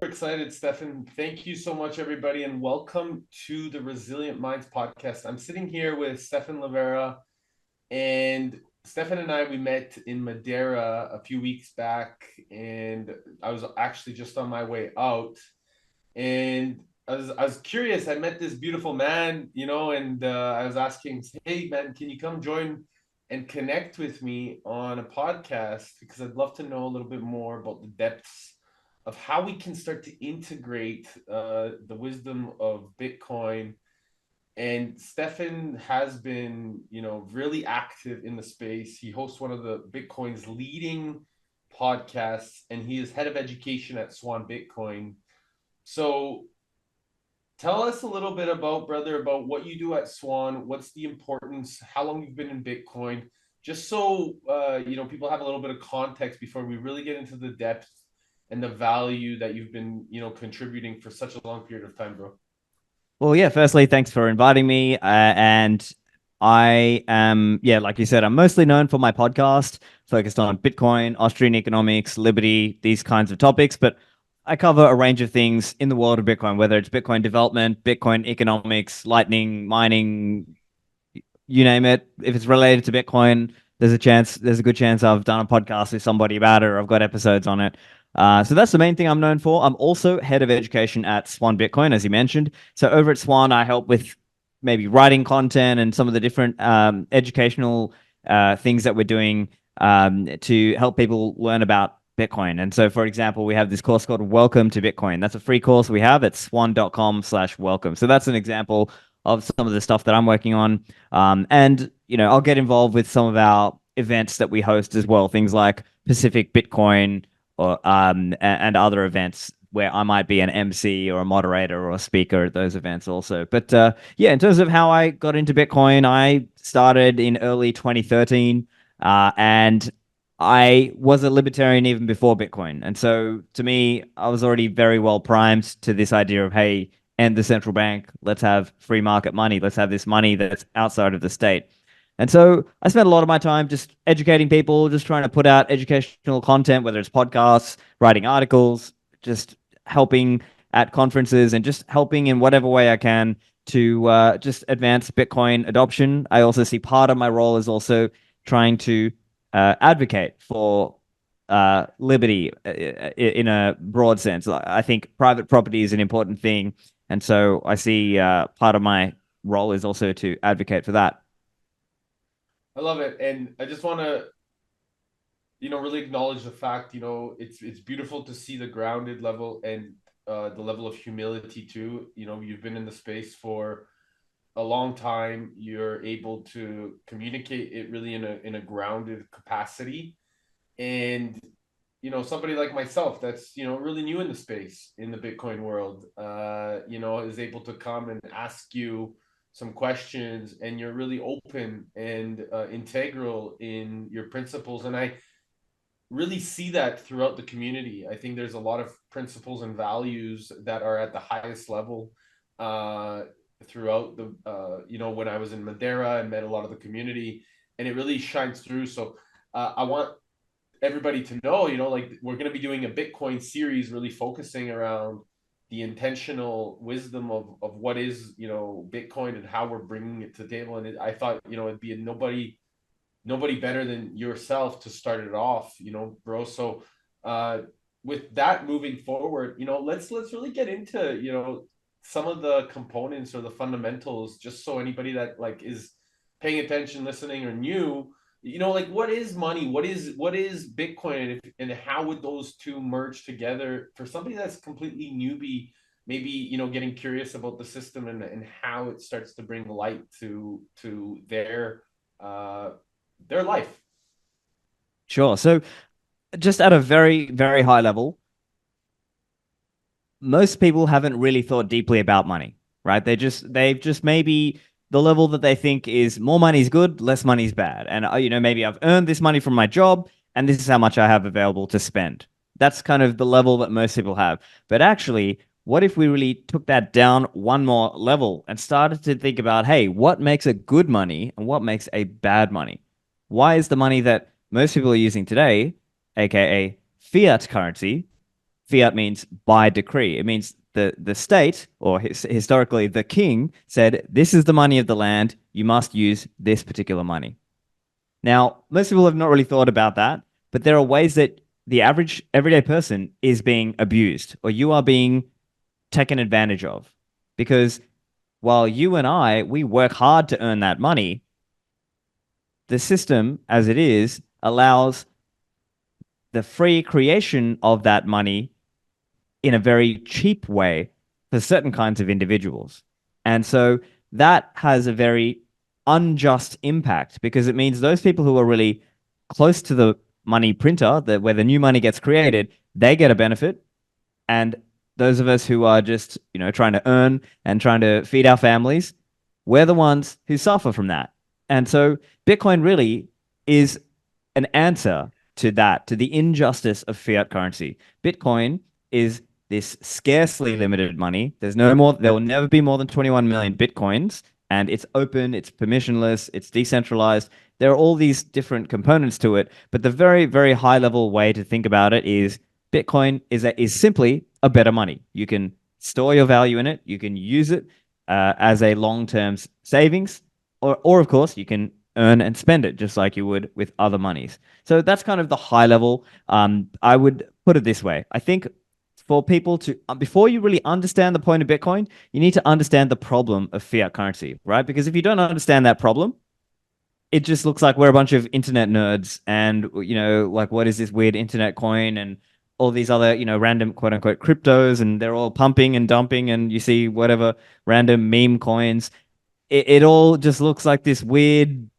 Excited, Stephan. Thank you so much, everybody, and welcome to the Resilient Minds podcast. I'm sitting here with Stephan Livera, and Stephan and we met in Madeira a few weeks back, and I was actually just on my way out, and I was curious. I met this beautiful man, and I was asking, hey, man, can you come join and connect with me on a podcast? Because I'd love to know a little bit more about the depths of how we can start to integrate the wisdom of Bitcoin. And Stephan has been, really active in the space. He hosts one of the Bitcoin's leading podcasts, and he is head of education at Swan Bitcoin. So tell us a little bit about what you do at Swan. What's the importance? How long you've been in Bitcoin? Just so people have a little bit of context before we really get into the depth and the value that you've been, contributing for such a long period of time, bro. Well, yeah, firstly, thanks for inviting me. And I am, yeah, like you said, I'm mostly known for my podcast focused on Bitcoin, Austrian economics, liberty, these kinds of topics. But I cover a range of things in the world of Bitcoin, whether it's Bitcoin development, Bitcoin economics, lightning, mining, you name it. If it's related to Bitcoin, there's a good chance I've done a podcast with somebody about it, or I've got episodes on it. So that's the main thing I'm known for. I'm also head of education at Swan Bitcoin, as you mentioned. So over at Swan, I help with maybe writing content and some of the different educational things that we're doing to help people learn about Bitcoin. And so, for example, we have this course called Welcome to Bitcoin. That's a free course we have at swan.com/welcome. So that's an example of some of the stuff that I'm working on. And, I'll get involved with some of our events that we host as well, things like Pacific Bitcoin or and other events where I might be an MC or a moderator or a speaker at those events also. But yeah, in terms of how I got into Bitcoin, I started in early 2013 and I was a libertarian even before Bitcoin. And so to me, I was already very well primed to this idea of, hey, end the central bank. Let's have free market money. Let's have this money that's outside of the state. And so I spent a lot of my time just educating people, just trying to put out educational content, whether it's podcasts, writing articles, just helping at conferences and just helping in whatever way I can to just advance Bitcoin adoption. I also see part of my role is also trying to advocate for liberty in a broad sense. I think private property is an important thing. And so I see part of my role is also to advocate for that. I love it. And I just want to, really acknowledge the fact, it's beautiful to see the grounded level and the level of humility too. You've been in the space for a long time. You're able to communicate it really in a grounded capacity. And somebody like myself that's really new in the space in the Bitcoin world, is able to come and ask you some questions, and you're really open and integral in your principles. And I really see that throughout the community. I think there's a lot of principles and values that are at the highest level throughout the when I was in Madeira and met a lot of the community, and it really shines through. So I want everybody to know, like, we're going to be doing a Bitcoin series really focusing around the intentional wisdom of what is, Bitcoin and how we're bringing it to the table. And I thought, it'd be nobody better than yourself to start it off, bro. So with that moving forward, let's really get into, some of the components or the fundamentals, just so anybody that like is paying attention, listening, or new, like, what is money, what is Bitcoin, and how would those two merge together for somebody that's completely newbie, maybe, getting curious about the system and how it starts to bring light to their life. Sure. So just at a very, very high level, most people haven't really thought deeply about money, right? They've just maybe the level that they think is more money is good, less money is bad. And, maybe I've earned this money from my job and this is how much I have available to spend. That's kind of the level that most people have. But actually, what if we really took that down one more level and started to think about, hey, what makes a good money and what makes a bad money? Why is the money that most people are using today, aka fiat currency. Fiat means by decree. It means the state, or historically the king, said, this is the money of the land. You must use this particular money. Now, most people have not really thought about that, but there are ways that the average everyday person is being abused, or you are being taken advantage of. Because while you and I, we work hard to earn that money, the system as it is allows the free creation of that money in a very cheap way for certain kinds of individuals. And so that has a very unjust impact because it means those people who are really close to the money printer, where the new money gets created, they get a benefit. And those of us who are just, trying to earn and trying to feed our families, we're the ones who suffer from that. And so Bitcoin really is an answer to that, to the injustice of fiat currency. Bitcoin is this scarcely limited money. There's no more, there will never be more than 21 million Bitcoins, and it's open, it's permissionless, it's decentralized. There are all these different components to it, but the very, very high level way to think about it is Bitcoin is simply a better money. You can store your value in it, you can use it as a long-term savings, or of course, you can earn and spend it just like you would with other monies. So that's kind of the high level. I would put it this way. I think for people to, before you really understand the point of Bitcoin, you need to understand the problem of fiat currency, right? Because if you don't understand that problem, it just looks like we're a bunch of internet nerds and, like, what is this weird internet coin and all these other, random quote unquote cryptos, and they're all pumping and dumping, and you see whatever random meme coins. It all just looks like this weird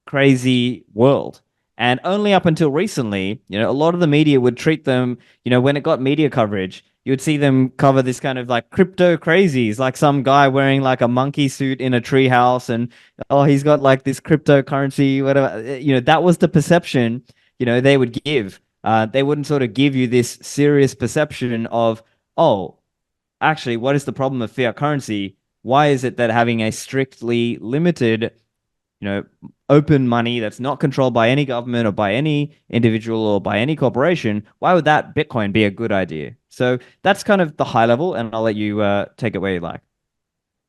crazy world. And only up until recently, a lot of the media would treat them, when it got media coverage, you would see them cover this kind of like crypto crazies, like some guy wearing like a monkey suit in a treehouse and, oh, he's got like this cryptocurrency, whatever. That was the perception, they would give. They wouldn't sort of give you this serious perception of, oh, actually, what is the problem of fiat currency? Why is it that having a strictly limited open money that's not controlled by any government or by any individual or by any corporation, why would that Bitcoin be a good idea? So that's kind of the high level, and I'll let you take it where you like.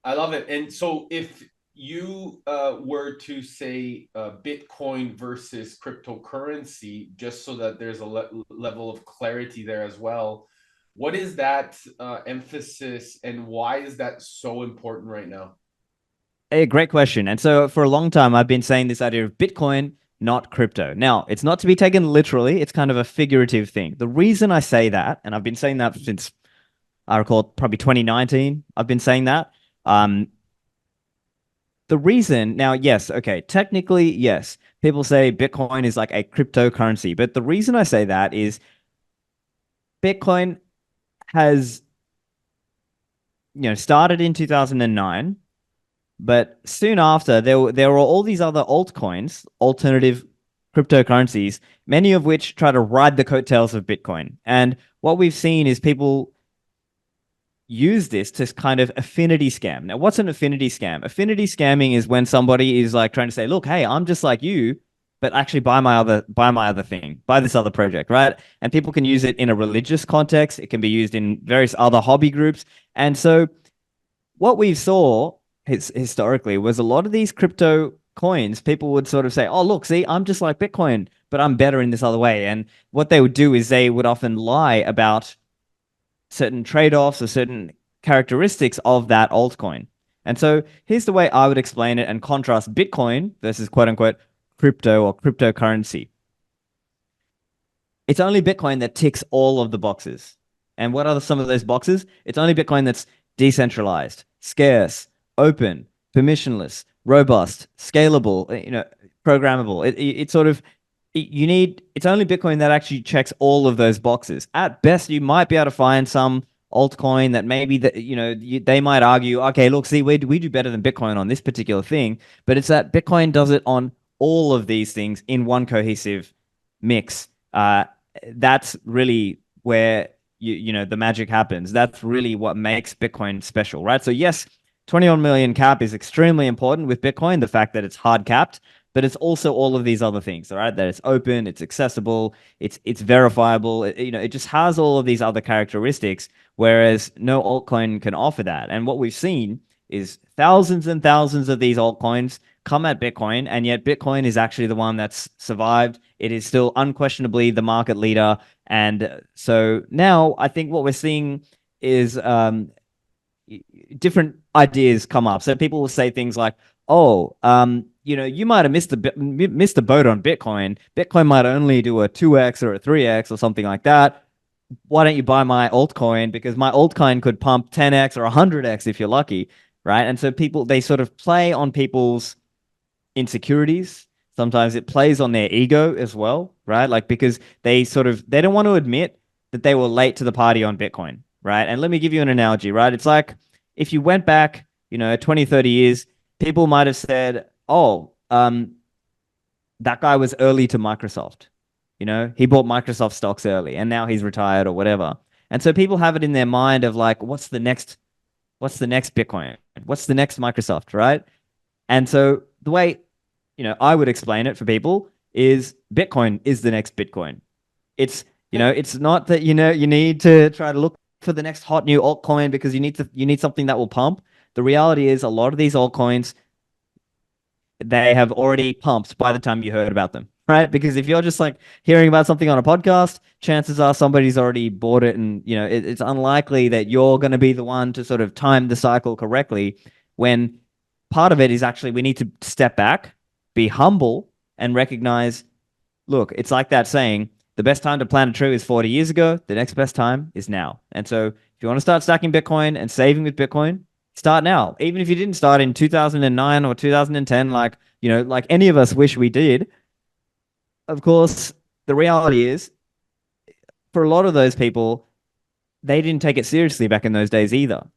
I love it. And so if you were to say Bitcoin versus cryptocurrency, just so that there's a level of clarity there as well, what is that emphasis and why is that so important right now? A great question. And so for a long time, I've been saying this idea of Bitcoin, not crypto. Now, it's not to be taken literally. It's kind of a figurative thing. The reason I say that, and I've been saying that since I recall probably 2019, I've been saying that. The reason now, yes, okay, technically, yes, people say Bitcoin is like a cryptocurrency. But the reason I say that is Bitcoin has, started in 2009. But soon after, there were all these other altcoins, alternative cryptocurrencies, many of which try to ride the coattails of Bitcoin. And what we've seen is people use this to kind of affinity scam. Now, what's an affinity scam? Affinity scamming is when somebody is like trying to say, look, hey, I'm just like you, but actually buy my other thing, buy this other project, right? And people can use it in a religious context. It can be used in various other hobby groups. And so what we saw historically was a lot of these crypto coins, people would sort of say, oh, look, see, I'm just like Bitcoin, but I'm better in this other way. And what they would do is they would often lie about certain trade-offs or certain characteristics of that altcoin. And so here's the way I would explain it and contrast Bitcoin versus quote unquote crypto or cryptocurrency. It's only Bitcoin that ticks all of the boxes. And what are some of those boxes? It's only Bitcoin that's decentralized, scarce, open, permissionless, robust, scalable, programmable. It's sort of it's only Bitcoin that actually checks all of those boxes. At best, you might be able to find some altcoin that maybe they might argue, okay, look, see, we do better than Bitcoin on this particular thing, but it's that Bitcoin does it on all of these things in one cohesive mix. That's really where the magic happens. That's really what makes Bitcoin special, right? So yes, 21 million cap is extremely important with Bitcoin, the fact that it's hard capped, but it's also all of these other things, all right? That it's open, it's accessible, it's verifiable. It just has all of these other characteristics, whereas no altcoin can offer that. And what we've seen is thousands and thousands of these altcoins come at Bitcoin, and yet Bitcoin is actually the one that's survived. It is still unquestionably the market leader. And so now I think what we're seeing is different ideas come up. So people will say things like, "Oh, you might have missed the boat on Bitcoin. Bitcoin might only do a 2x or a 3x or something like that. Why don't you buy my altcoin? Because my altcoin could pump 10x or 100x if you're lucky, right?" And so people, they sort of play on people's insecurities. Sometimes it plays on their ego as well, right? Like, because they don't want to admit that they were late to the party on Bitcoin, right? And let me give you an analogy, right? It's like if you went back, 20, 30 years, people might have said, "Oh, that guy was early to Microsoft. He bought Microsoft stocks early and now he's retired or whatever." And so people have it in their mind of like, what's the next Bitcoin? What's the next Microsoft, right? And so the way, I would explain it for people is Bitcoin is the next Bitcoin. It's not that, you need to try to look for the next hot new altcoin because you need something that will pump. The reality is a lot of these altcoins, they have already pumped by the time you heard about them, right? Because if you're just like hearing about something on a podcast, chances are somebody's already bought it, and it's unlikely that you're going to be the one to sort of time the cycle correctly. When part of it is actually we need to step back, be humble, and recognize, look, it's like that saying, the best time to plant a tree is 40 years ago. The next best time is now. And so if you want to start stacking Bitcoin and saving with Bitcoin, start now. Even if you didn't start in 2009 or 2010, like any of us wish we did. Of course, the reality is for a lot of those people, they didn't take it seriously back in those days either.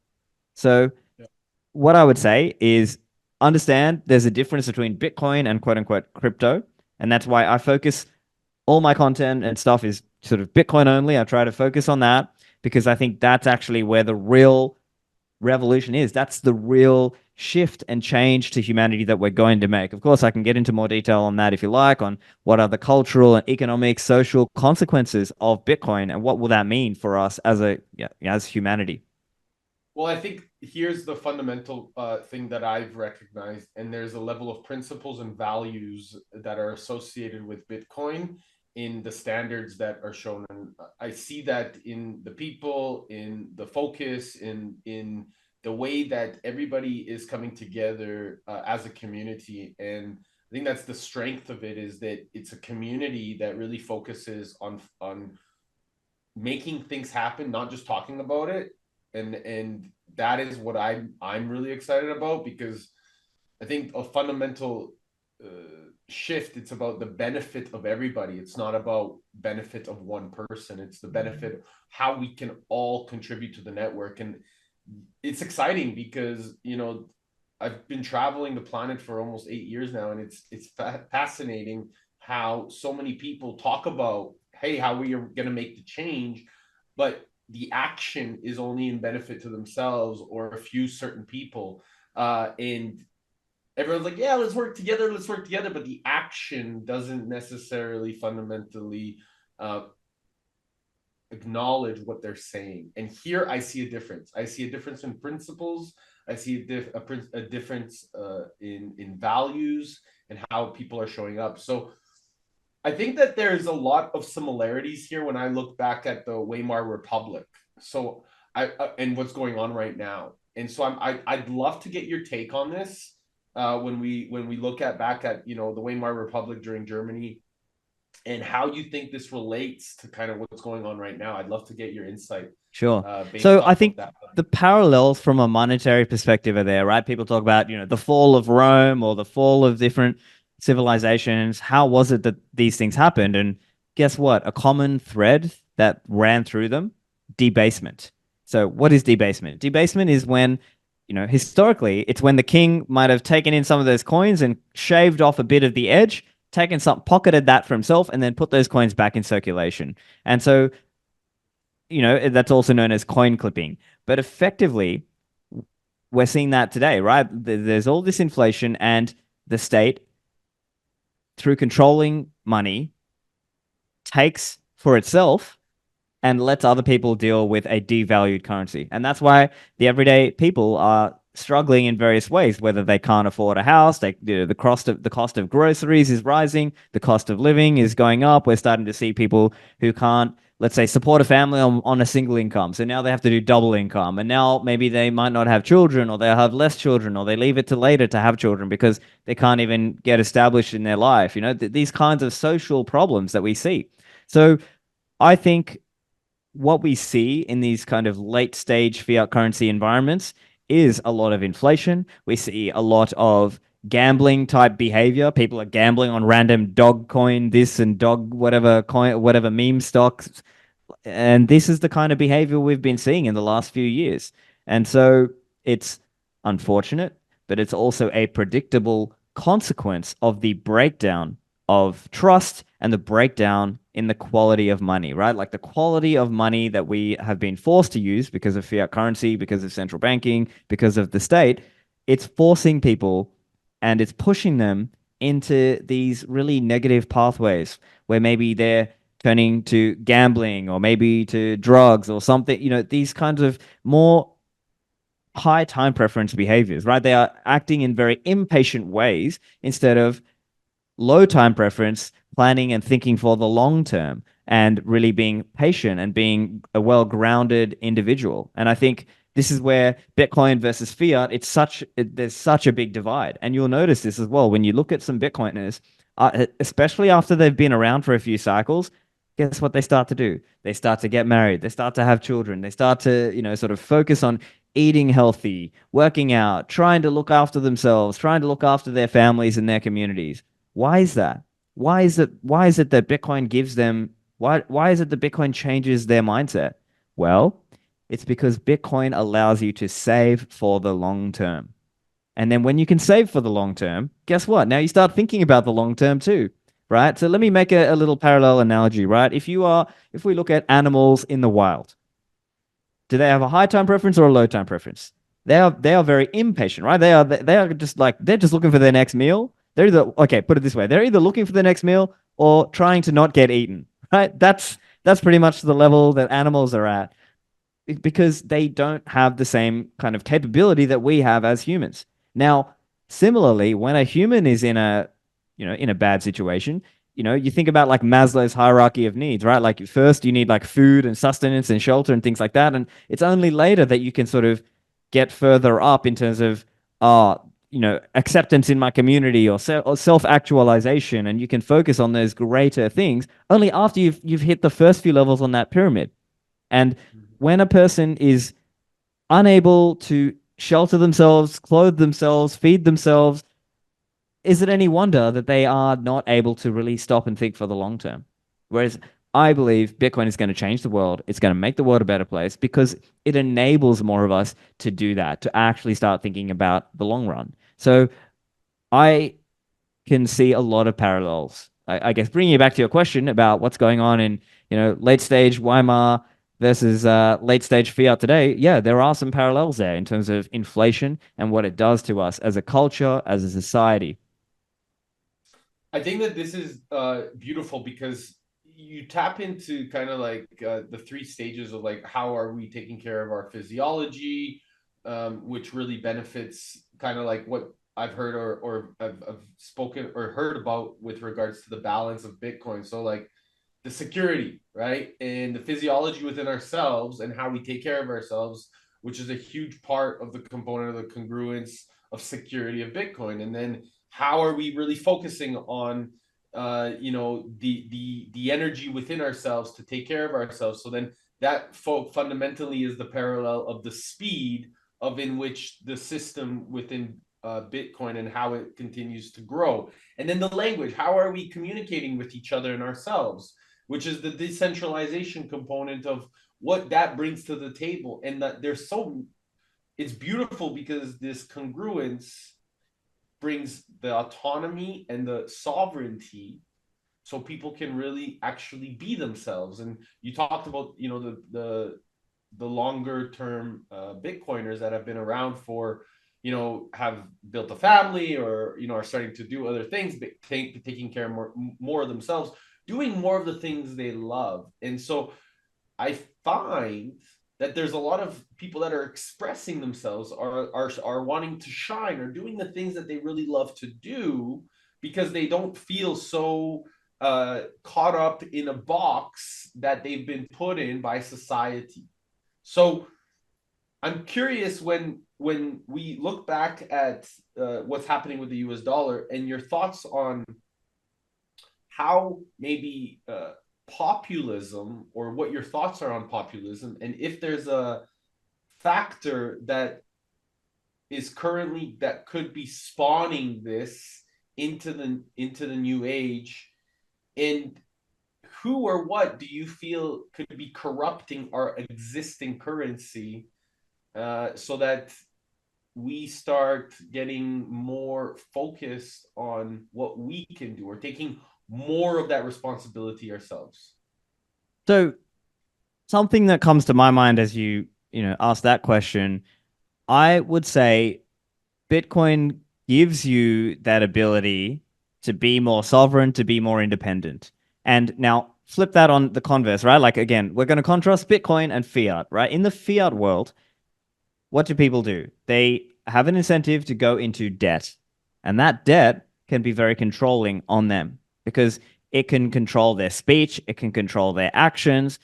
So Yeah. what I would say is understand there's a difference between Bitcoin and quote unquote crypto. And that's why I focus all my content and stuff is sort of Bitcoin only. I try to focus on that because I think that's actually where the real revolution is. That's the real shift and change to humanity that we're going to make. Of course, I can get into more detail on that if you like, on what are the cultural and economic, social consequences of Bitcoin and what will that mean for us as humanity. Well, I think here's the fundamental thing that I've recognized, and there's a level of principles and values that are associated with Bitcoin in the standards that are shown. And I see that in the people, in the focus, in the way that everybody is coming together as a community. And I think that's the strength of it, is that it's a community that really focuses on making things happen, not just talking about it. And that is what I'm really excited about, because I think a fundamental shift, it's about the benefit of everybody. It's not about benefit of one person. It's the benefit how we can all contribute to the network. And it's exciting because I've been traveling the planet for almost 8 years now, and it's fascinating how so many people talk about, hey, how we are going to make the change, but the action is only in benefit to themselves or a few certain people. And everyone's like, yeah, let's work together. But the action doesn't necessarily fundamentally uh, acknowledge what they're saying. And here I see a difference. I see a difference in principles. I see a difference in values and how people are showing up. So I think that there's a lot of similarities here when I look back at the Weimar Republic. So and what's going on right now. And so I'd love to get your take on this when we look at back at the Weimar Republic during Germany, and how you think this relates to kind of what's going on right now. I'd love to get your insight Sure. based So I off of think that. the parallels from a monetary perspective are there, right? People talk about, the fall of Rome or the fall of different civilizations. How was it that these things happened? And guess what? A common thread that ran through them, debasement. So what is debasement? Debasement is when, historically, it's when the king might have taken in some of those coins and shaved off a bit of the edge, taken some, pocketed that for himself, and then put those coins back in circulation. And so that's also known as coin clipping. But effectively, we're seeing that today, right? There's all this inflation, and the state through controlling money, takes for itself and lets other people deal with a devalued currency. And that's why the everyday people are struggling in various ways, whether they can't afford a house, the cost of groceries is rising, the cost of living is going up. We're starting to see people who can't, let's say, support a family on a single income. So now they have to do double income. And now maybe they might not have children, or they'll have less children, or they leave it to later to have children because they can't even get established in their life. These kinds of social problems that we see. So I think what we see in these kind of late stage fiat currency environments is a lot of inflation. We see a lot of gambling type behavior. People are gambling on random dog coin this and dog whatever coin, whatever meme stocks. And this is the kind of behavior we've been seeing in the last few years. And so it's unfortunate, but it's also a predictable consequence of the breakdown of trust and the breakdown in the quality of money, right? Like the quality of money that we have been forced to use because of fiat currency, because of central banking, because of the state, it's forcing people and it's pushing them into these really negative pathways where maybe they're turning to gambling or maybe to drugs or something, these kinds of more high time preference behaviors, right? They are acting in very impatient ways instead of low time preference, planning and thinking for the long term and really being patient and being a well grounded individual. And I think this is where Bitcoin versus fiat, there's such a big divide. And you'll notice this as well when you look at some Bitcoiners, especially after they've been around for a few cycles. Guess what they start to do? They start to get married. They start to have children. They start to, sort of focus on eating healthy, working out, trying to look after themselves, trying to look after their families and their communities. Why is that? Why is it that Bitcoin gives them why is it that Bitcoin changes their mindset? Well, it's because Bitcoin allows you to save for the long term. And then when you can save for the long term, guess what? Now you start thinking about the long term too, right? So let me make a little parallel analogy, right? If we look at animals in the wild, do they have a high time preference or a low time preference? They are very impatient, right? They are just like they're just looking for their next meal. They're either okay, put it this way, they're either looking for the next meal or trying to not get eaten, right? That's pretty much the level that animals are at because they don't have the same kind of capability that we have as humans. Now, similarly, when a human is in a bad situation, you think about like Maslow's hierarchy of needs, right? Like first you need like food and sustenance and shelter and things like that. And it's only later that you can sort of get further up in terms of, acceptance in my community or self-actualization. And you can focus on those greater things only after you've hit the first few levels on that pyramid. And when a person is unable to shelter themselves, clothe themselves, feed themselves, is it any wonder that they are not able to really stop and think for the long term? Whereas I believe Bitcoin is going to change the world. It's going to make the world a better place because it enables more of us to do that, to actually start thinking about the long run. So I can see a lot of parallels. I guess bringing you back to your question about what's going on in late stage Weimar versus late stage fiat today. Yeah, there are some parallels there in terms of inflation and what it does to us as a culture, as a society. I think that this is beautiful because you tap into kind of like the three stages of like how are we taking care of our physiology, which really benefits kind of like what I've heard or I've spoken or heard about with regards to the balance of Bitcoin. So like the security, right? And the physiology within ourselves and how we take care of ourselves, which is a huge part of the component of the congruence of security of Bitcoin. And then how are we really focusing on the energy within ourselves to take care of ourselves? So then that fundamentally is the parallel of the speed of in which the system within Bitcoin and how it continues to grow. And then the language, how are we communicating with each other and ourselves? Which is the decentralization component of what that brings to the table. And that it's beautiful because this congruence brings the autonomy and the sovereignty so people can really actually be themselves. And you talked about, the longer term Bitcoiners that have been around for have built a family, or are starting to do other things, but taking care more of themselves, doing more of the things they love. And so I find that there's a lot of people that are expressing themselves, are wanting to shine, or doing the things that they really love to do, because they don't feel so caught up in a box that they've been put in by society. So I'm curious, when we look back at what's happening with the US dollar, and your thoughts on how maybe populism, or what your thoughts are on populism, and if there's a factor that could be spawning this into the new age, and who or what do you feel could be corrupting our existing currency, so that we start getting more focused on what we can do, or taking more of that responsibility ourselves. So something that comes to my mind as you ask that question, I would say Bitcoin gives you that ability to be more sovereign, to be more independent. And now flip that on the converse, right? Like again, we're going to contrast Bitcoin and fiat, right? In the fiat world, what do people do? They have an incentive to go into debt. And that debt can be very controlling on them because it can control their speech, it can control their actions.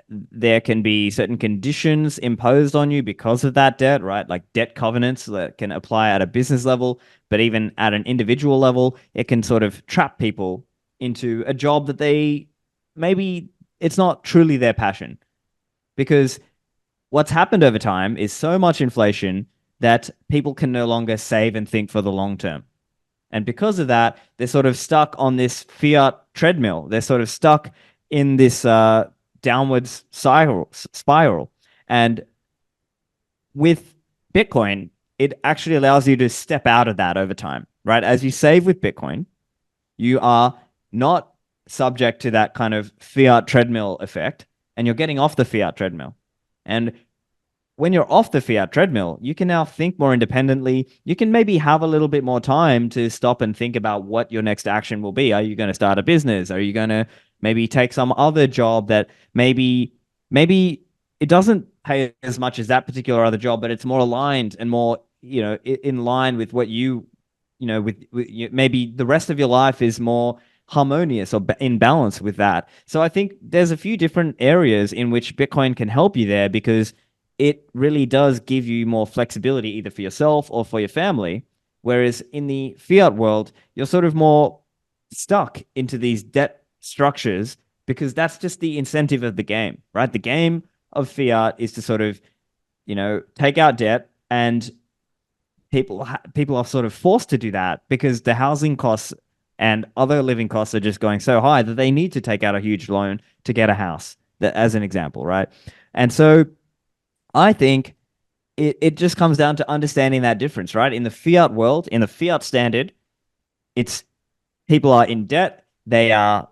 There can be certain conditions imposed on you because of that debt, right? Like debt covenants that can apply at a business level, but even at an individual level, it can sort of trap people into a job that they maybe it's not truly their passion because what's happened over time is so much inflation that people can no longer save and think for the long term. And because of that, they're sort of stuck on this fiat treadmill. They're sort of stuck in this downwards spiral. And with Bitcoin, it actually allows you to step out of that over time, right? As you save with Bitcoin, you are not subject to that kind of fiat treadmill effect, and you're getting off the fiat treadmill. And when you're off the fiat treadmill, you can now think more independently. You can maybe have a little bit more time to stop and think about what your next action will be. Are you going to start a business? Are you going to maybe take some other job that maybe it doesn't pay as much as that particular other job, but it's more aligned and more, in line with what with maybe the rest of your life is more harmonious or in balance with that. So I think there's a few different areas in which Bitcoin can help you there because it really does give you more flexibility either for yourself or for your family. Whereas in the fiat world, you're sort of more stuck into these debt structures because that's just the incentive of the game, right? The game of fiat is to sort of, take out debt, and people are sort of forced to do that because the housing costs and other living costs are just going so high that they need to take out a huge loan to get a house, as an example, right? And so I think it just comes down to understanding that difference, right? In the fiat world, in the fiat standard, it's people are in debt, they are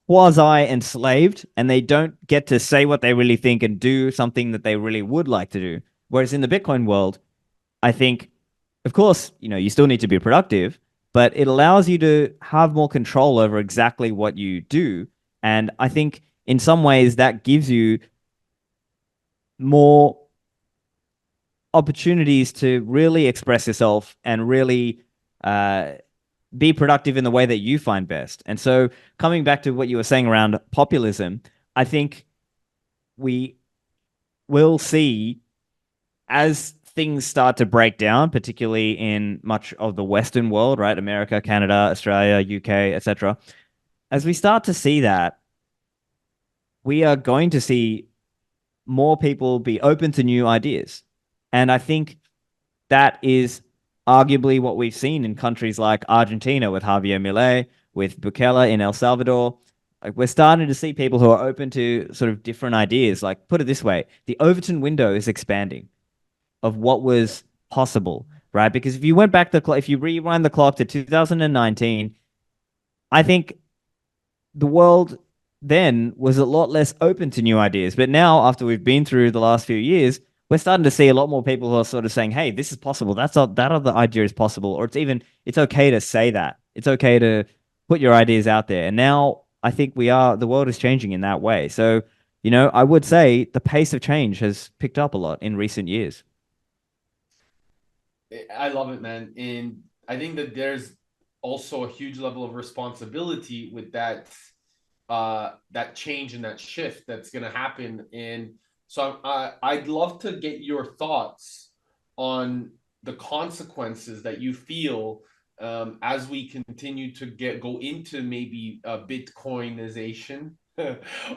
quasi enslaved, and they don't get to say what they really think and do something that they really would like to do. Whereas in the Bitcoin world, I think, of course, you still need to be productive, but it allows you to have more control over exactly what you do. And I think in some ways that gives you more opportunities to really express yourself and really uh, be productive in the way that you find best. And so, coming back to what you were saying around populism, I think we will see as things start to break down, particularly in much of the Western world, right? America, Canada, Australia, UK, etc. As we start to see that, we are going to see more people be open to new ideas. And I think that is arguably what we've seen in countries like Argentina with Javier Milei, with Bukele in El Salvador. Like we're starting to see people who are open to sort of different ideas. Like put it this way, the Overton window is expanding of what was possible, right? Because if you went back if you rewind the clock to 2019, I think the world then was a lot less open to new ideas. But now, after we've been through the last few years, we're starting to see a lot more people who are sort of saying, "Hey, this is possible. That other idea is possible," or it's okay to say that. It's okay to put your ideas out there. And now I think the world is changing in that way. So, I would say the pace of change has picked up a lot in recent years. I love it, man. And I think that there's also a huge level of responsibility with that change and that shift that's going to happen. And so I'd love to get your thoughts on the consequences that you feel as we continue to go into maybe Bitcoinization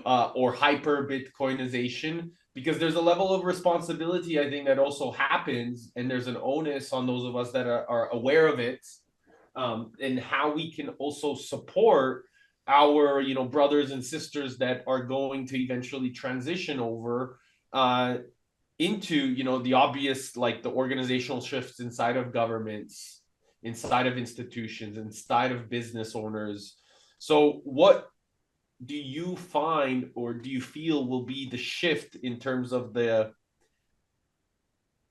or hyper Bitcoinization, because there's a level of responsibility I think that also happens, and there's an onus on those of us that are aware of it, and how we can also support our brothers and sisters that are going to eventually transition over into the obvious, like the organizational shifts inside of governments, inside of institutions, inside of business owners. So what do you find, or do you feel will be the shift in terms of the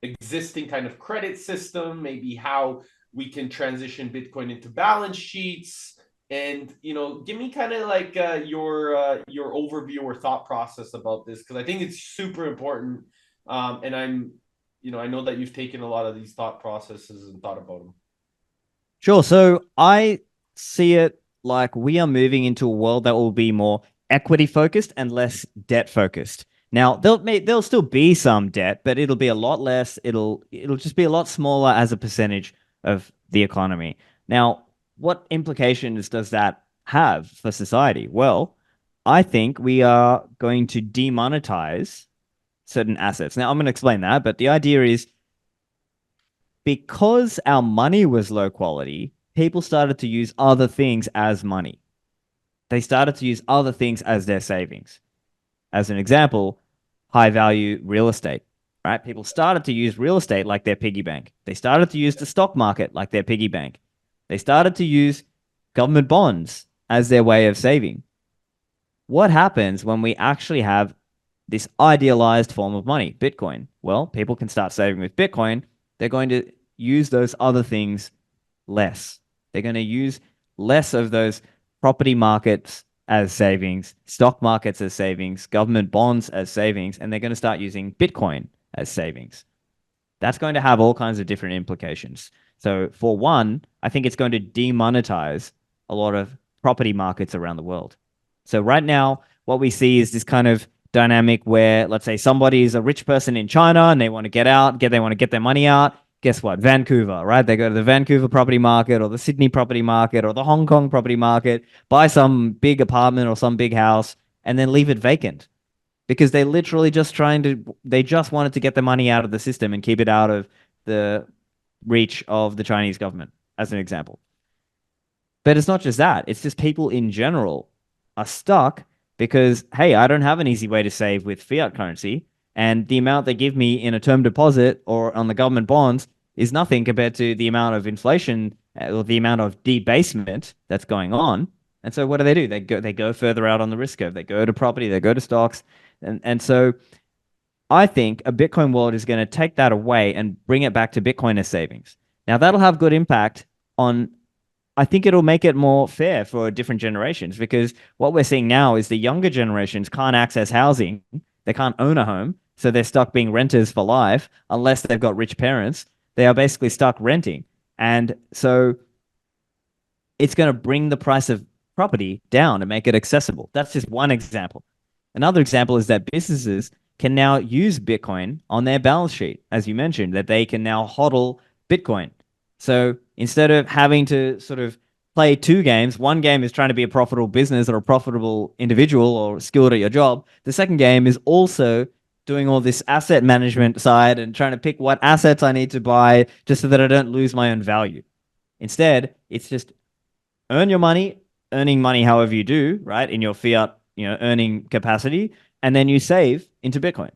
existing kind of credit system, maybe how we can transition Bitcoin into balance sheets, and give me kind of like your overview or thought process about this, because I think it's super important, and I know that you've taken a lot of these thought processes and thought about them. Sure. So I see it like we are moving into a world that will be more equity focused and less debt focused. Now there'll still be some debt, but it'll be a lot less. It'll just be a lot smaller as a percentage of the economy. Now, what implications does that have for society? Well, I think we are going to demonetize certain assets. Now, I'm going to explain that, but the idea is because our money was low quality, people started to use other things as money. They started to use other things as their savings. As an example, high value real estate, right? People started to use real estate like their piggy bank. They started to use the stock market like their piggy bank. They started to use government bonds as their way of saving. What happens when we actually have this idealized form of money, Bitcoin? Well, people can start saving with Bitcoin. They're going to use those other things less. They're going to use less of those property markets as savings, stock markets as savings, government bonds as savings, and they're going to start using Bitcoin as savings. That's going to have all kinds of different implications. So, for one, I think it's going to demonetize a lot of property markets around the world. So, right now, what we see is this kind of dynamic where, let's say, somebody is a rich person in China and they want to get out, they want to get their money out. Guess what? Vancouver, right? They go to the Vancouver property market or the Sydney property market or the Hong Kong property market, buy some big apartment or some big house, and then leave it vacant because they literally they just wanted to get the money out of the system and keep it out of the reach of the Chinese government, as an example. But it's not just that. It's just people in general are stuck because, hey, I don't have an easy way to save with fiat currency. And the amount they give me in a term deposit or on the government bonds is nothing compared to the amount of inflation or the amount of debasement that's going on. And so what do? They go further out on the risk curve. They go to property, they go to stocks. And so I think a Bitcoin world is going to take that away and bring it back to Bitcoin as savings. Now that'll have good impact on, I think it'll make it more fair for different generations because what we're seeing now is the younger generations can't access housing. They can't own a home. So they're stuck being renters for life unless they've got rich parents. They are basically stuck renting. And so it's going to bring the price of property down and make it accessible. That's just one example. Another example is that businesses can now use Bitcoin on their balance sheet, as you mentioned, that they can now hodl Bitcoin. So instead of having to sort of play two games, one game is trying to be a profitable business or a profitable individual or skilled at your job. The second game is also doing all this asset management side and trying to pick what assets I need to buy just so that I don't lose my own value. Instead, it's just earn your money, earning money however you do, right, in your fiat, earning capacity, and then you save into Bitcoin.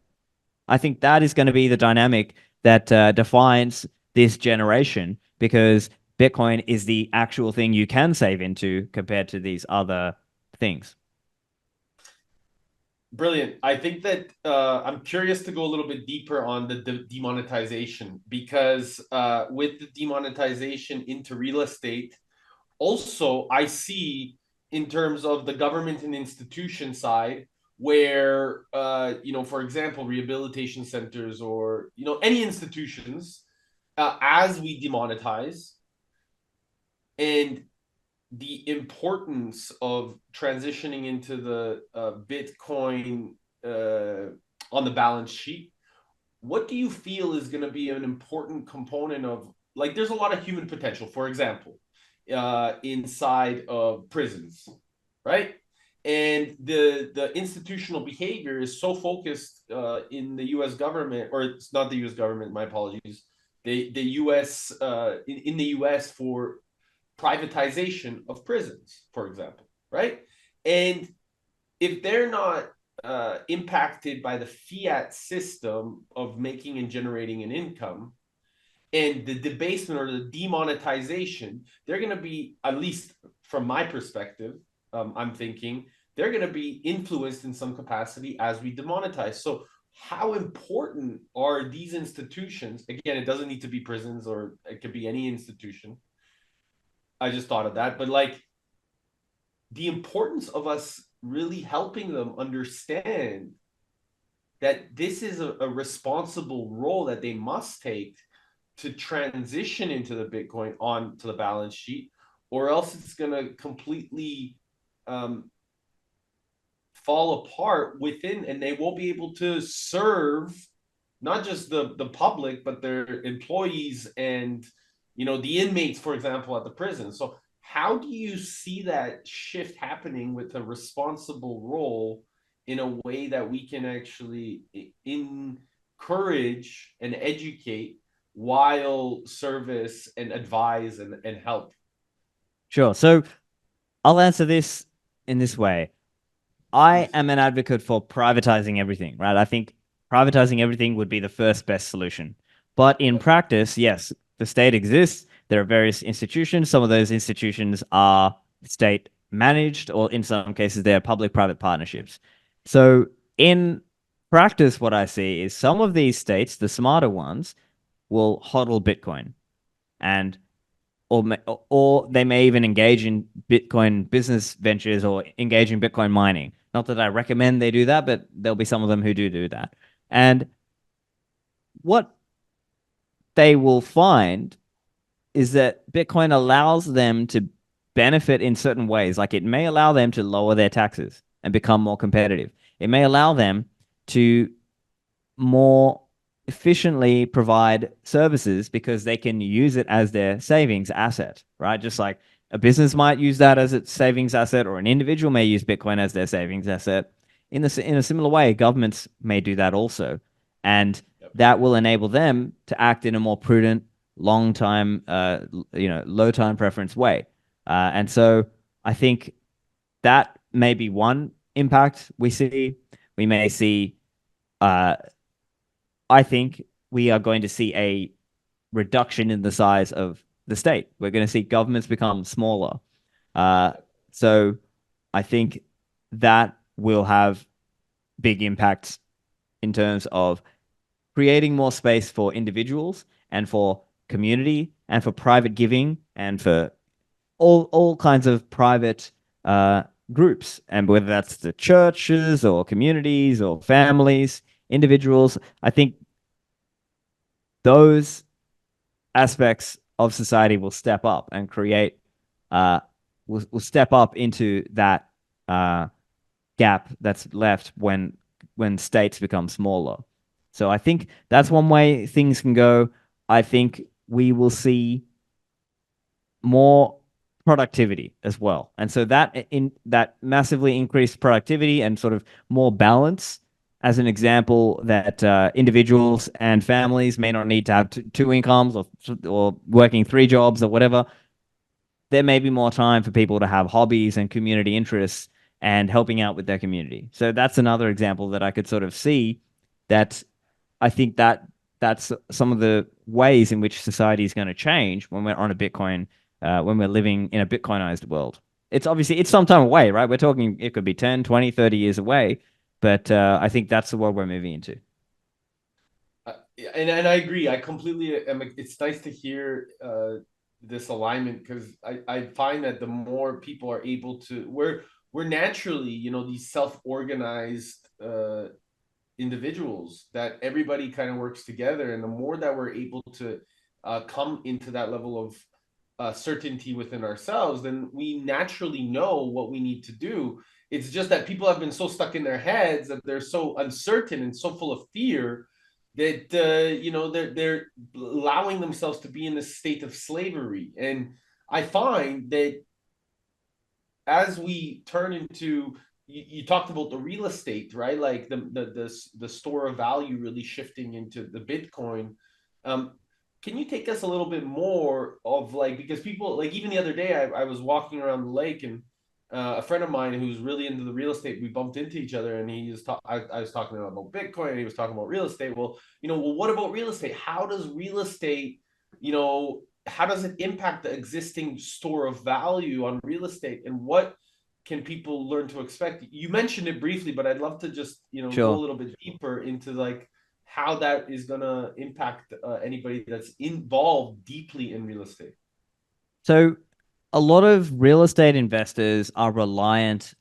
I think that is going to be the dynamic that defines this generation because Bitcoin is the actual thing you can save into compared to these other things. Brilliant. I think that I'm curious to go a little bit deeper on the demonetization because with the demonetization into real estate, also I see in terms of the government and institution side where for example rehabilitation centers or any institutions as we demonetize and the importance of transitioning into the Bitcoin on the balance sheet. What do you feel is going to be an important component of, like, there's a lot of human potential, for example, inside of prisons, right? And the institutional behavior is so focused in the U.S. government, or it's not the U.S. government. My apologies. The U.S. In the U.S. for privatization of prisons, for example, right? And if they're not impacted by the fiat system of making and generating an income and the debasement or the demonetization, they're going to be, at least from my perspective, I'm thinking they're going to be influenced in some capacity as we demonetize. So how important are these institutions? Again, it doesn't need to be prisons, or it could be any institution. I just thought of that, but like the importance of us really helping them understand that this is a responsible role that they must take to transition into the Bitcoin onto the balance sheet, or else it's going to completely um, fall apart within, and they won't be able to serve not just the public, but their employees and the inmates, for example, at the prison. So how do you see that shift happening with a responsible role in a way that we can actually encourage and educate while service and advise and help? Sure. So I'll answer this in this way. I Please. am an advocate for privatizing everything, right? I think privatizing everything would be the first best solution. But in Yep. practice, yes, the state exists. There are various institutions. Some of those institutions are state managed, or in some cases, they are public private partnerships. So in practice, what I see is some of these states, the smarter ones, will hodl Bitcoin, and or they may even engage in Bitcoin business ventures or engage in Bitcoin mining. Not that I recommend they do that, but there'll be some of them who do that. And what they will find is that Bitcoin allows them to benefit in certain ways. Like it may allow them to lower their taxes and become more competitive. It may allow them to more efficiently provide services because they can use it as their savings asset, right? Just like a business might use that as its savings asset, or an individual may use Bitcoin as their savings asset. In a similar way, governments may do that also, and Yep. that will enable them to act in a more prudent, long time, low time preference way. And so I think that may be one impact we see. We may see uh, I think we are going to see a reduction in the size of the state. We're going to see governments become smaller. Uh, so I think that will have big impacts in terms of creating more space for individuals and for community and for private giving and for all kinds of private groups, and whether that's the churches or communities or families, individuals. I think those aspects of society will step up and create will step up into that gap that's left when states become smaller. So I think that's one way things can go. I think we will see more productivity as well. And so that massively increased productivity and sort of more balance, as an example, that individuals and families may not need to have two incomes, or working three jobs or whatever. There may be more time for people to have hobbies and community interests and helping out with their community. So that's another example that I could sort of see, that I think that's some of the ways in which society is going to change when we're on a Bitcoin, when we're living in a Bitcoinized world. It's obviously, it's some time away, right? We're talking, it could be 10, 20, 30 years away, But I think that's the world we're moving into. And I agree. I completely am. It's nice to hear this alignment because I find that the more people are able to, we're naturally, these self-organized individuals that everybody kind of works together, and the more that we're able to come into that level of certainty within ourselves, then we naturally know what we need to do. It's just that people have been so stuck in their heads that they're so uncertain and so full of fear that they're allowing themselves to be in this state of slavery. And I find that as we turn into, you talked about the real estate, right? Like the store of value really shifting into the Bitcoin. Um, can you take us a little bit more of like, because people like, even the other day I was walking around the lake, and a friend of mine who's really into the real estate, we bumped into each other, and I was talking about Bitcoin, and he was talking about real estate. Well, what about real estate? How does real estate, how does it impact the existing store of value on real estate, and what can people learn to expect? You mentioned it briefly, but I'd love to just go a Sure. little bit deeper into like how that is going to impact anybody that's involved deeply in real estate. So a lot of real estate investors are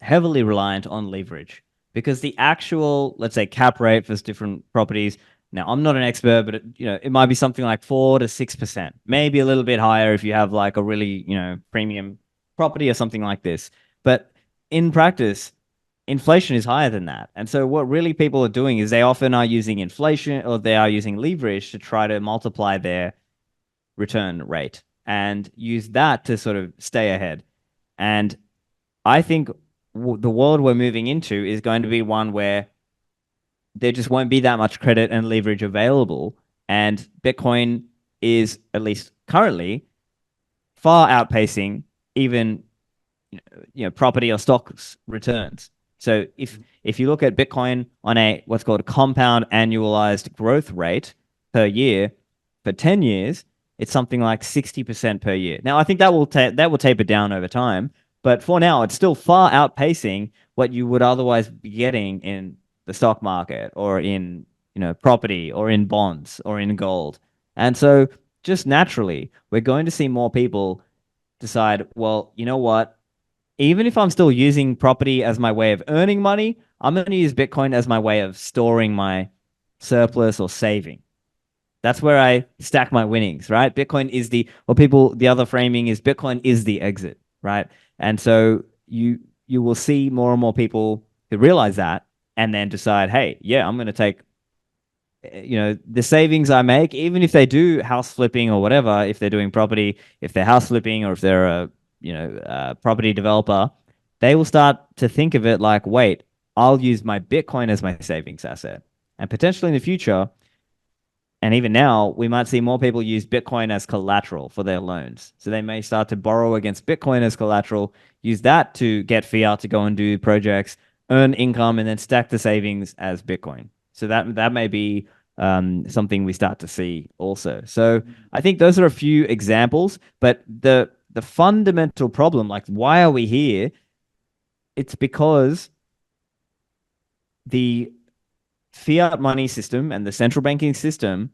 heavily reliant on leverage because the actual, let's say, cap rate for different properties. Now, I'm not an expert, but it might be something like 4 to 6%, maybe a little bit higher if you have like a really, premium property or something like this. But in practice, inflation is higher than that. And so what really people are doing is they often are using inflation or they are using leverage to try to multiply their return rate and use that to sort of stay ahead. And I think the world we're moving into is going to be one where there just won't be that much credit and leverage available. And Bitcoin is, at least currently, far outpacing even property or stocks returns. So if you look at Bitcoin on a what's called a compound annualized growth rate per year for 10 years, it's something like 60% per year. Now I think that will taper down over time, but for now it's still far outpacing what you would otherwise be getting in the stock market or in property or in bonds or in gold. And so just naturally, we're going to see more people decide, well, you know what? Even if I'm still using property as my way of earning money, I'm going to use Bitcoin as my way of storing my surplus or saving. That's where I stack my winnings, right? Bitcoin is the other framing is Bitcoin is the exit, right? And so you will see more and more people who realize that and then decide, hey, yeah, I'm going to take the savings I make, even if they do house flipping or whatever, if they're doing property, if they're house flipping or if they're a property developer, they will start to think of it like, wait, I'll use my Bitcoin as my savings asset. And potentially in the future, and even now, we might see more people use Bitcoin as collateral for their loans. So they may start to borrow against Bitcoin as collateral, use that to get fiat to go and do projects, earn income, and then stack the savings as Bitcoin. So that may be something we start to see also. So I think those are a few examples, but the fundamental problem, like why are we here? It's because the fiat money system and the central banking system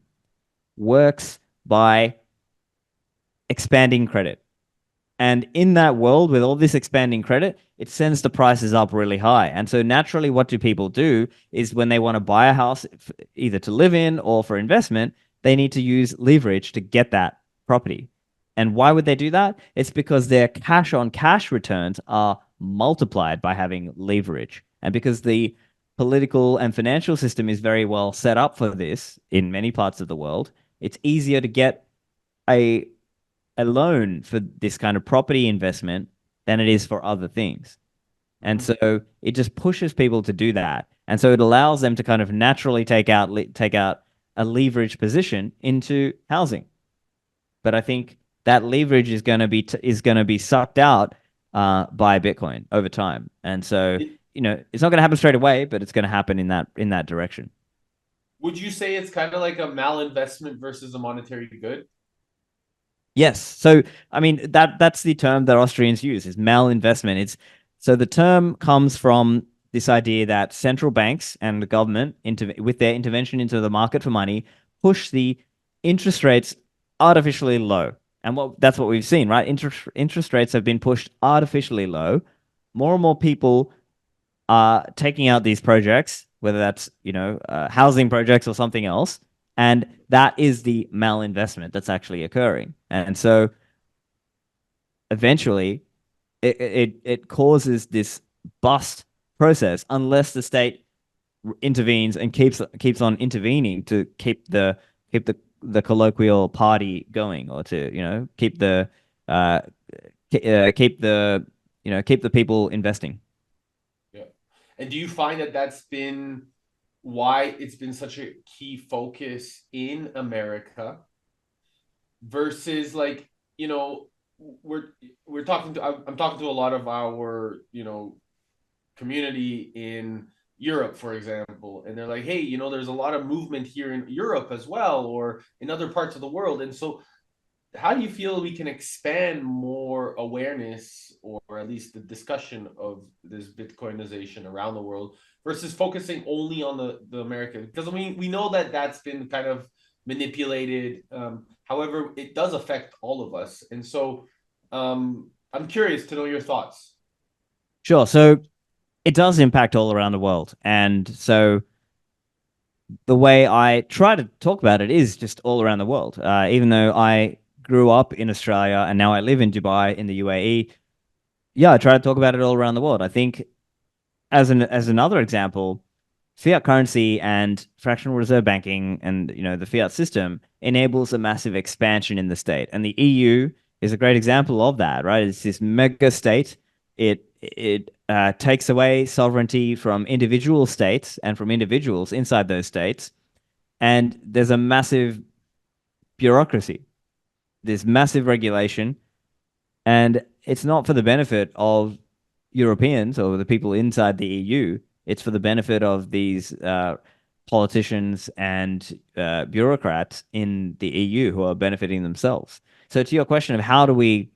works by expanding credit. And in that world, with all this expanding credit, it sends the prices up really high. And so naturally, what do people do is when they want to buy a house, either to live in or for investment, they need to use leverage to get that property. And why would they do that? It's because their cash on cash returns are multiplied by having leverage. And because the political and financial system is very well set up for this in many parts of the world, it's easier to get a a loan for this kind of property investment than it is for other things. And Mhm. so it just pushes people to do that. And so it allows them to kind of naturally take out a leverage position into housing. But I think that leverage is going to be sucked out by Bitcoin over time. And so, It, it's not going to happen straight away, but it's going to happen in that direction. would you say it's kind of like a malinvestment versus a monetary good? Yes. So I mean that's the term that Austrians use is malinvestment. It's so the term comes from this idea that central banks and the government, with their intervention into the market for money, push the interest rates artificially low. And that's what we've seen, right? Interest rates have been pushed artificially low. More and more people are taking out these projects, whether that's housing projects or something else, and that is the malinvestment that's actually occurring. And so eventually, it causes this bust process unless the state intervenes and keeps on intervening to keep the colloquial party going, or to keep the uh, keep the keep the people investing. Yeah. And do you find that that's been why it's been such a key focus in America versus like, you know, we're we're talking to I'm talking to a lot of our, community in Europe, for example, and they're like, hey, there's a lot of movement here in Europe as well, or in other parts of the world. And so how do you feel we can expand more awareness or at least the discussion of this Bitcoinization around the world versus focusing only on the American? Because I mean, we know that that's been kind of manipulated. However, it does affect all of us. And so I'm curious to know your thoughts. Sure. So it does impact all around the world, and so the way I try to talk about it is just all around the world. Even though I grew up in Australia and now I live in Dubai in the UAE, yeah, I try to talk about it all around the world. I think as another example, fiat currency and fractional reserve banking and the fiat system enables a massive expansion in the state, and the EU is a great example of that, right? It's this mega state. It takes away sovereignty from individual states and from individuals inside those states, and there's a massive bureaucracy, there's massive regulation, and it's not for the benefit of Europeans or the people inside the EU. It's for the benefit of these politicians and bureaucrats in the EU who are benefiting themselves. So, to your question of how do we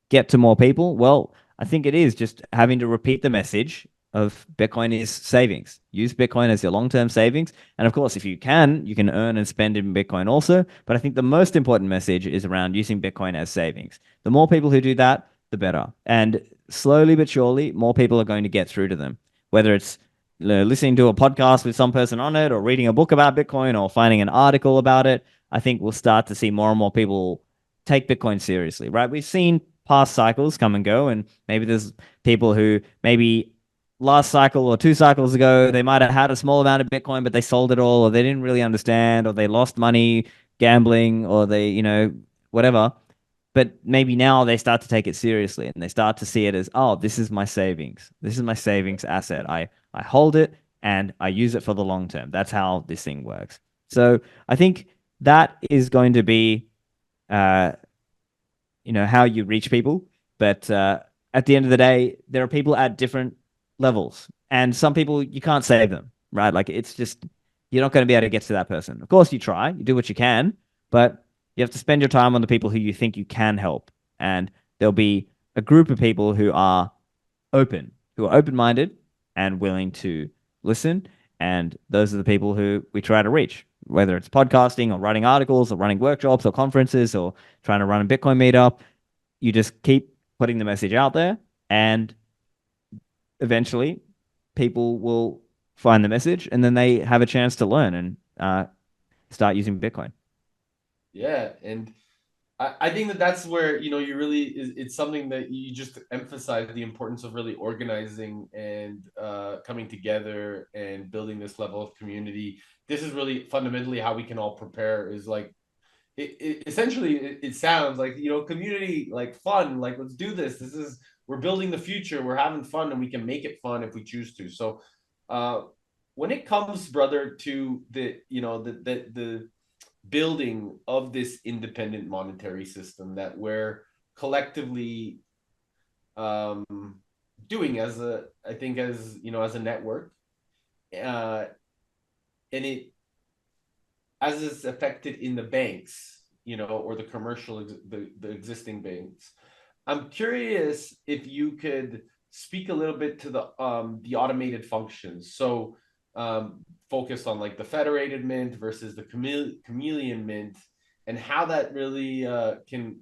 get to more people? Well, I think it is just having to repeat the message of Bitcoin is savings. Use Bitcoin as your long-term savings. And of course, if you can earn and spend in Bitcoin also. But I think the most important message is around using Bitcoin as savings. The more people who do that, the better. And slowly but surely, more people are going to get through to them. Whether it's listening to a podcast with some person on it, or reading a book about Bitcoin, or finding an article about it, I think we'll start to see more and more people take Bitcoin seriously, right? We've seen past cycles come and go, and maybe there's people who maybe last cycle or two cycles ago they might have had a small amount of Bitcoin, but they sold it all, or they didn't really understand, or they lost money gambling, or they whatever. But maybe now they start to take it seriously, and they start to see it as, oh, this is my savings, this is my savings asset. I hold it and I use it for the long term. That's how this thing works. So I think that is going to be uh, how you reach people. But at the end of the day, there are people at different levels, and some people you can't save them, right? Like, it's just, you're not going to be able to get to that person. Of course, you try, you do what you can, but you have to spend your time on the people who you think you can help. And there'll be a group of people who are open-minded and willing to listen. And those are the people who we try to reach, whether it's podcasting or writing articles or running workshops or conferences or trying to run a Bitcoin meetup. You just keep putting the message out there, and eventually people will find the message, and then they have a chance to learn and start using Bitcoin. Yeah, and I think that that's where you really it's something that you just emphasize the importance of really organizing and coming together and building this level of community. This is really fundamentally how we can all prepare. Is like essentially it sounds like community, like fun, like let's do this. This is We're building the future. We're having fun, and we can make it fun if we choose to. So uh, when it comes, brother, to the building of this independent monetary system that we're collectively um, doing as a I think as a network, uh, and it as it's affected in the banks, or the commercial the existing banks. I'm curious if you could speak a little bit to the automated functions. So focus on like the federated mint versus the chameleon mint, and how that really can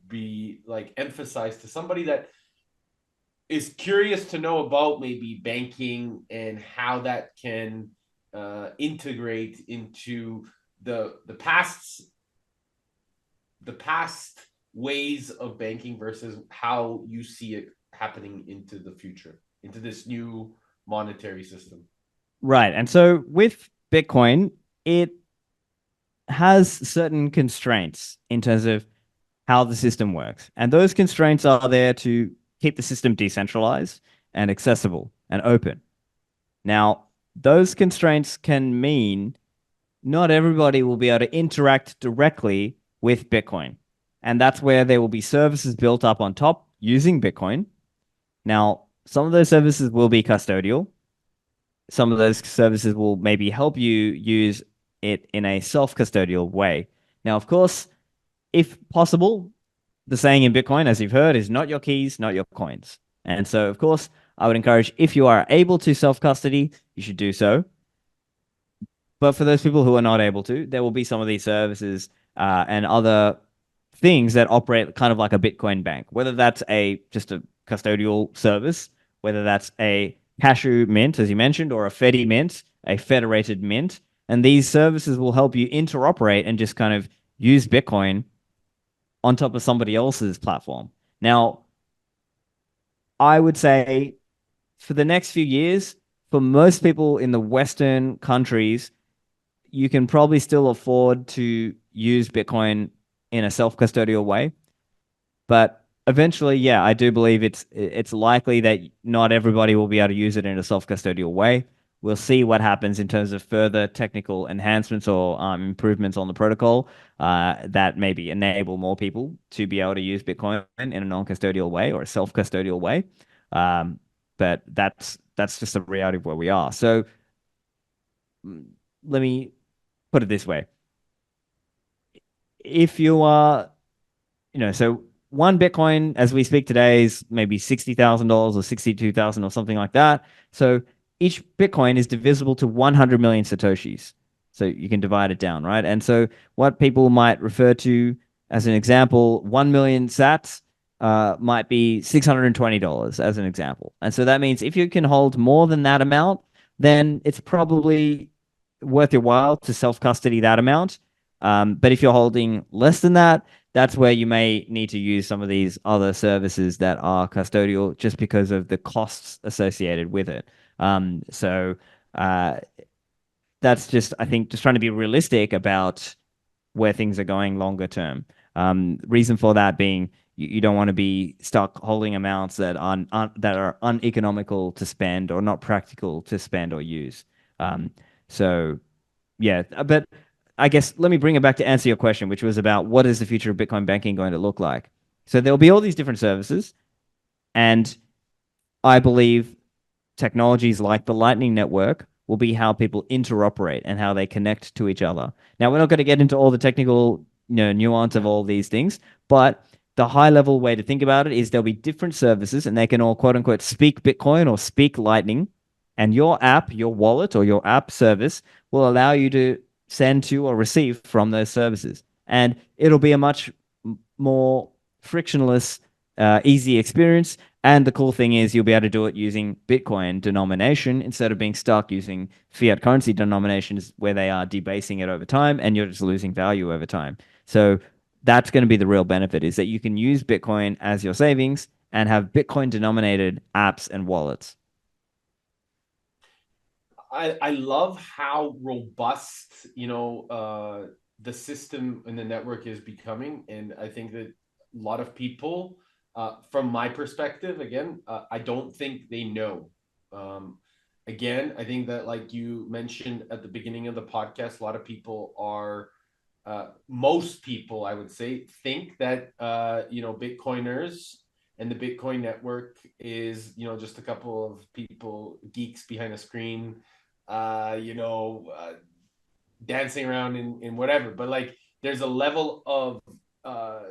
be like emphasized to somebody that is curious to know about maybe banking and how that can integrate into the past ways of banking versus how you see it happening into the future, into this new monetary system. Right. And so with Bitcoin, it has certain constraints in terms of how the system works. And those constraints are there to keep the system decentralized and accessible and open. Now, those constraints can mean not everybody will be able to interact directly with Bitcoin. And that's where there will be services built up on top using Bitcoin. Now, some of those services will be custodial. Some of those services will maybe help you use it in a self-custodial way. Now, of course, if possible, the saying in Bitcoin, as you've heard, is not your keys, not your coins. And so, of course, I would encourage if you are able to self-custody, you should do so. But for those people who are not able to, there will be some of these services and other things that operate kind of like a Bitcoin bank, whether that's a just a custodial service, whether that's a cashew mint, as you mentioned, or a Fedi mint, a federated mint. And these services will help you interoperate and just kind of use Bitcoin on top of somebody else's platform. Now, I would say for the next few years, for most people in the Western countries, you can probably still afford to use Bitcoin in a self-custodial way. But eventually, yeah, I do believe it's likely that not everybody will be able to use it in a self-custodial way. We'll see what happens in terms of further technical enhancements or improvements on the protocol that maybe enable more people to be able to use Bitcoin in a non-custodial way or a self-custodial way. Um, but that's just the reality of where we are. So let me put it this way. If you are, so one Bitcoin as we speak today is maybe $60,000 or 62,000 or something like that. So each Bitcoin is divisible to 100 million Satoshis. So you can divide it down, right? And so what people might refer to as an example, 1 million sats might be $620 as an example. And so that means if you can hold more than that amount, then it's probably worth your while to self custody that amount. But if you're holding less than that, that's where you may need to use some of these other services that are custodial just because of the costs associated with it. So that's just, I think, just trying to be realistic about where things are going longer term. Reason for that being you don't want to be stuck holding amounts that are uneconomical to spend or not practical to spend or use. So yeah, but I guess let me bring it back to answer your question, which was about what is the future of Bitcoin banking going to look like? So there'll be all these different services, and I believe technologies like the Lightning Network will be how people interoperate and how they connect to each other. Now, we're not going to get into all the technical, nuance of all these things, but the high level way to think about it is there'll be different services and they can all quote unquote speak Bitcoin or speak Lightning. And your app, your wallet, or your app service will allow you to send to or receive from those services. And it'll be a much more frictionless, easy experience. And the cool thing is you'll be able to do it using Bitcoin denomination instead of being stuck using fiat currency denominations where they are debasing it over time and you're just losing value over time. So that's going to be the real benefit is that you can use Bitcoin as your savings and have Bitcoin denominated apps and wallets. I love how robust, the system and the network is becoming. And I think that a lot of people, from my perspective, again, I don't think they know. Again, I think that, like you mentioned at the beginning of the podcast, a lot of people are, most people, I would say, think that, Bitcoiners and the Bitcoin network is, just a couple of people, geeks behind a screen, uh, you know, uh, dancing around in whatever. But like, there's a level of uh,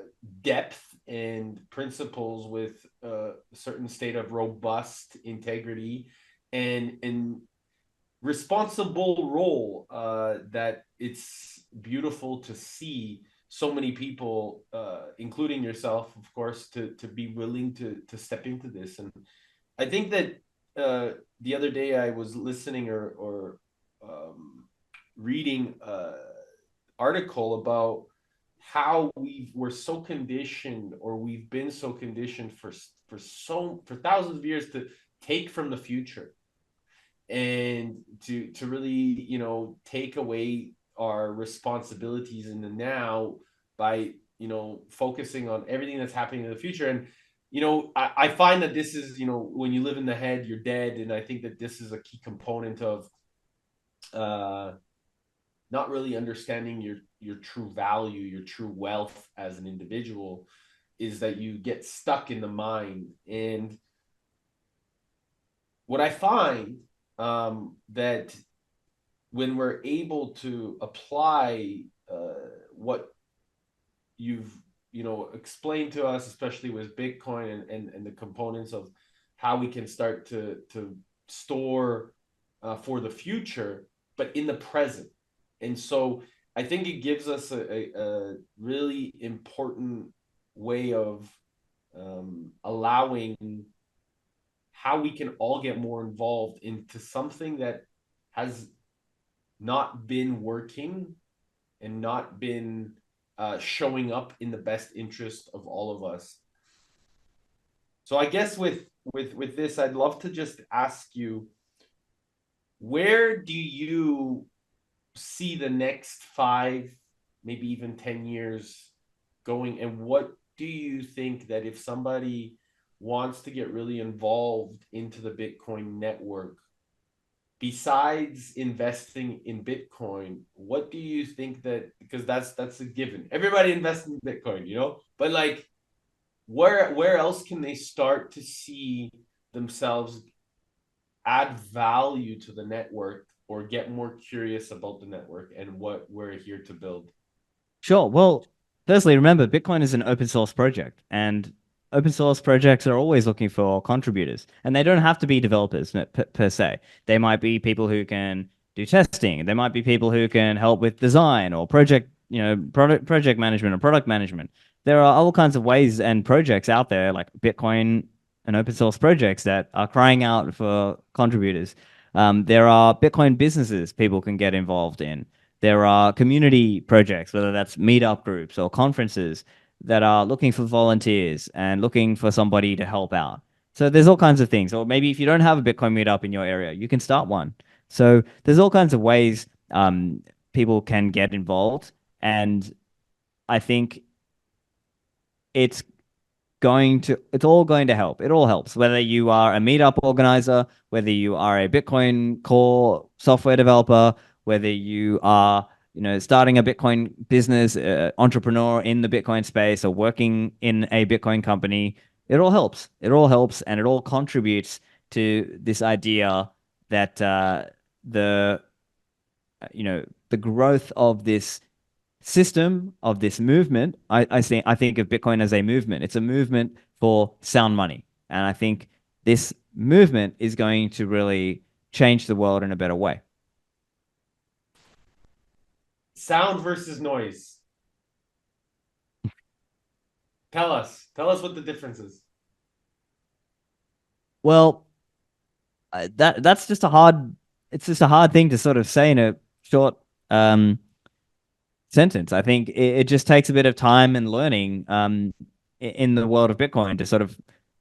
depth and principles with a certain state of robust integrity and responsible role, that it's beautiful to see so many people, including yourself, of course, to be willing to step into this. And I think that the other day I was listening or reading article about how we're so conditioned, or we've been so conditioned for thousands of years to take from the future and to really, take away our responsibilities in the now by, focusing on everything that's happening in the future. And I find that this is, when you live in the head, you're dead. And I think that this is a key component of uh not really understanding your true value, your true wealth as an individual, is that you get stuck in the mind. And what I find, that when we're able to apply what you've explained to us, especially with Bitcoin and the components of how we can start to store for the future, but in the present. And so I think it gives us a really important way of allowing how we can all get more involved into something that has not been working and not been showing up in the best interest of all of us. So I guess with this, I'd love to just ask you, where do you see the next 5, maybe even 10 years going? And what do you think that if somebody wants to get really involved into the Bitcoin network, besides investing in Bitcoin, what do you think that, because that's a given. Everybody invests in Bitcoin, but like where else can they start to see themselves add value to the network, or get more curious about the network and what we're here to build? Sure. Well, firstly, remember, Bitcoin is an open source project, and open source projects are always looking for contributors, and they don't have to be developers per se. They might be people who can do testing. There might be people who can help with design or project management or product management. There are all kinds of ways and projects out there, like Bitcoin and open source projects, that are crying out for contributors. There are Bitcoin businesses people can get involved in. There are community projects, whether that's meetup groups or conferences, that are looking for volunteers and looking for somebody to help out. So there's all kinds of things. Or maybe if you don't have a Bitcoin meetup in your area, you can start one. So there's all kinds of ways people can get involved. And I think it's it's all going to help. It all helps. Whether you are a meetup organizer, whether you are a Bitcoin core software developer, whether you are, starting a Bitcoin business, entrepreneur in the Bitcoin space, or working in a Bitcoin company, it all helps. It all helps, and it all contributes to this idea that the the growth of this system, of this movement. I think of Bitcoin as a movement. It's a movement for sound money. And I think this movement is going to really change the world in a better way. Sound versus noise. Tell us what the difference is. Well, that's just a hard it's just a hard thing to sort of say in a short sentence. I think it just takes a bit of time and learning in the world of Bitcoin to sort of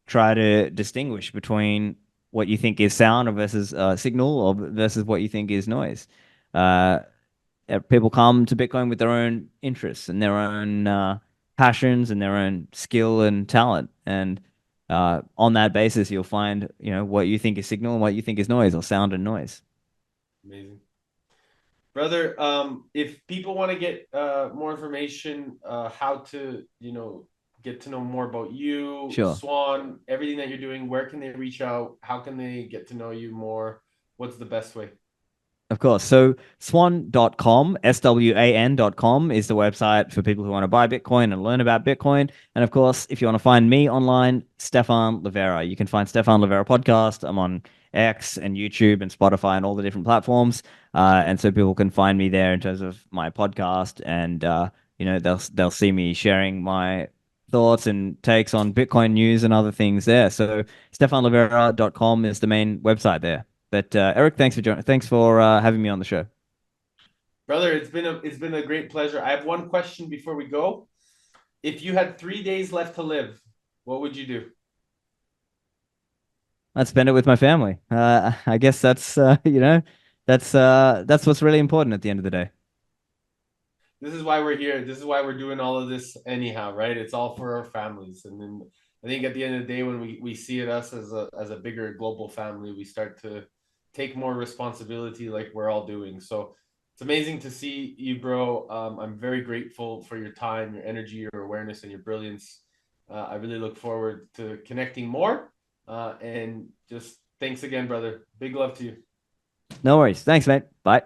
try to distinguish between what you think is sound versus signal, or versus what you think is noise. Uh, People come to Bitcoin with their own interests and their own passions and their own skill and talent, and on that basis, you'll find what you think is signal and what you think is noise, or sound and noise. Amazing. Brother, if people want to get more information, how to, get to know more about you, Sure. Swan, everything that you're doing, where can they reach out? How can they get to know you more? What's the best way? Of course. So swan.com, SWAN.com is the website for people who want to buy Bitcoin and learn about Bitcoin. And of course, if you want to find me online, Stephan Livera. You can find Stephan Livera podcast. I'm on X and YouTube and Spotify and all the different platforms. And so people can find me there in terms of my podcast, and they'll see me sharing my thoughts and takes on Bitcoin news and other things there. So stephanlivera.com is the main website there. But Eric, thanks for having me on the show. Brother, it's been a great pleasure. I have one question before we go. If you had 3 days left to live, what would you do? I'd spend it with my family. I guess that's that's what's really important at the end of the day. This is why we're here. This is why we're doing all of this anyhow, right? It's all for our families. And then I think at the end of the day, when we see it us as a bigger global family, we start to take more responsibility like we're all doing. So it's amazing to see you, bro. I'm very grateful for your time, your energy, your awareness, and your brilliance. I really look forward to connecting more. And just thanks again, brother. Big love to you. No worries. Thanks, mate. Bye.